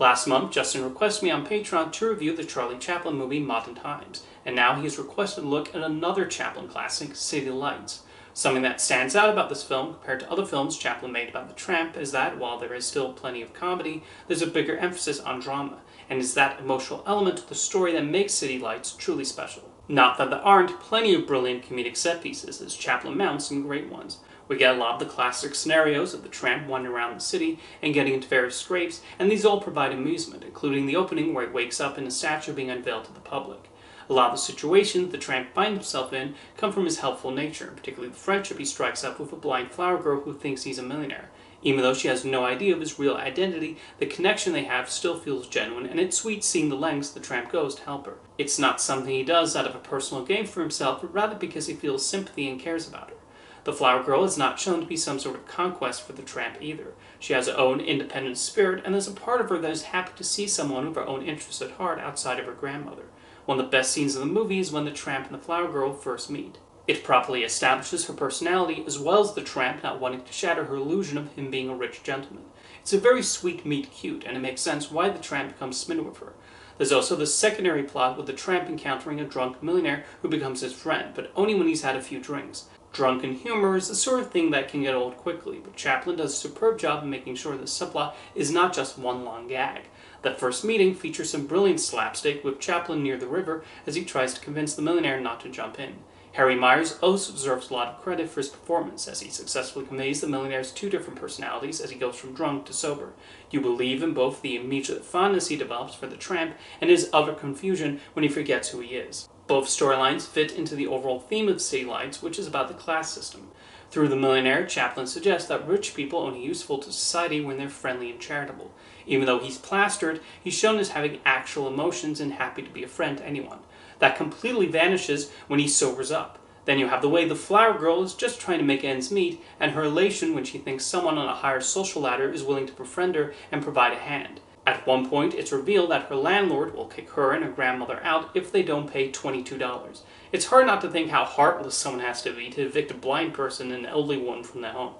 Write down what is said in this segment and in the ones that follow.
Last month, Justin requested me on Patreon to review the Charlie Chaplin movie Modern Times, and now he has requested a look at another Chaplin classic, City Lights. Something that stands out about this film compared to other films Chaplin made about the Tramp is that, while there is still plenty of comedy, there's a bigger emphasis on drama, and it's that emotional element to the story that makes City Lights truly special. Not that there aren't plenty of brilliant comedic set pieces, as Chaplin mounts some great ones. We get a lot of the classic scenarios of the tramp wandering around the city and getting into various scrapes, and these all provide amusement, including the opening where he wakes up in a statue being unveiled to the public. A lot of the situations the tramp finds himself in come from his helpful nature, particularly the friendship he strikes up with a blind flower girl who thinks he's a millionaire. Even though she has no idea of his real identity, the connection they have still feels genuine, and it's sweet seeing the lengths the tramp goes to help her. It's not something he does out of a personal gain for himself, but rather because he feels sympathy and cares about her. The flower girl is not shown to be some sort of conquest for the tramp either. She has her own independent spirit, and there's a part of her that is happy to see someone with her own interests at heart outside of her grandmother. One of the best scenes of the movie is when the tramp and the flower girl first meet. It properly establishes her personality, as well as the tramp not wanting to shatter her illusion of him being a rich gentleman. It's a very sweet meet cute, and it makes sense why the tramp becomes smitten with her. There's also the secondary plot with the tramp encountering a drunk millionaire who becomes his friend, but only when he's had a few drinks. Drunken humor is the sort of thing that can get old quickly, but Chaplin does a superb job of making sure the subplot is not just one long gag. That first meeting features some brilliant slapstick with Chaplin near the river as he tries to convince the millionaire not to jump in. Harry Myers also deserves a lot of credit for his performance, as he successfully conveys the millionaire's two different personalities as he goes from drunk to sober. You believe in both the immediate fondness he develops for the tramp and his utter confusion when he forgets who he is. Both storylines fit into the overall theme of City Lights, which is about the class system. Through the millionaire, Chaplin suggests that rich people are only useful to society when they're friendly and charitable. Even though he's plastered, he's shown as having actual emotions and happy to be a friend to anyone. That completely vanishes when he sobers up. Then you have the way the flower girl is just trying to make ends meet, and her elation when she thinks someone on a higher social ladder is willing to befriend her and provide a hand. At one point, it's revealed that her landlord will kick her and her grandmother out if they don't pay $22. It's hard not to think how heartless someone has to be to evict a blind person and an elderly one from their home.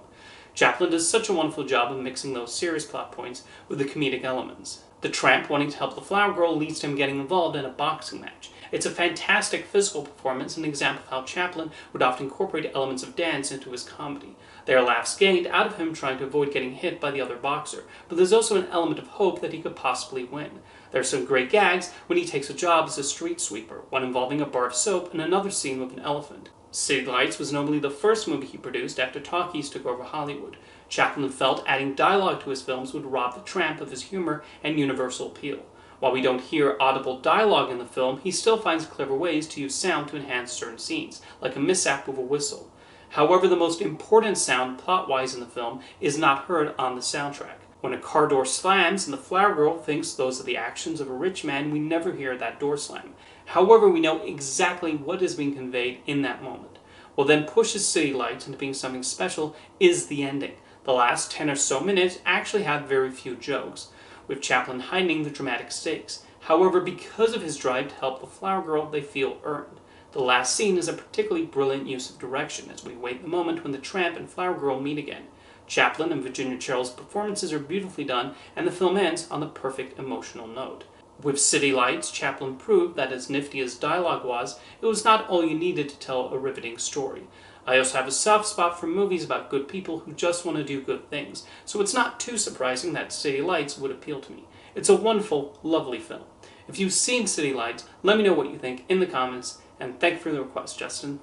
Chaplin does such a wonderful job of mixing those serious plot points with the comedic elements. The tramp wanting to help the flower girl leads to him getting involved in a boxing match. It's a fantastic physical performance and an example of how Chaplin would often incorporate elements of dance into his comedy. There are laughs gained out of him trying to avoid getting hit by the other boxer, but there's also an element of hope that he could possibly win. There are some great gags when he takes a job as a street sweeper, one involving a bar of soap and another scene with an elephant. City Lights was notably the first movie he produced after talkies took over Hollywood. Chaplin felt adding dialogue to his films would rob the tramp of his humor and universal appeal. While we don't hear audible dialogue in the film, he still finds clever ways to use sound to enhance certain scenes, like a mishap with a whistle. However, the most important sound plot-wise in the film is not heard on the soundtrack. When a car door slams and the flower girl thinks those are the actions of a rich man, we never hear that door slam. However, we know exactly what is being conveyed in that moment. What then pushes City Lights into being something special is the ending. The last 10 or so minutes actually have very few jokes, with Chaplin heightening the dramatic stakes. However, because of his drive to help the flower girl, they feel earned. The last scene is a particularly brilliant use of direction as we wait the moment when the tramp and flower girl meet again. Chaplin and Virginia Cheryl's performances are beautifully done, and the film ends on the perfect emotional note. With City Lights, Chaplin proved that as nifty as dialogue was, it was not all you needed to tell a riveting story. I also have a soft spot for movies about good people who just want to do good things, so it's not too surprising that City Lights would appeal to me. It's a wonderful, lovely film. If you've seen City Lights, let me know what you think in the comments, and thank you for the request, Justin.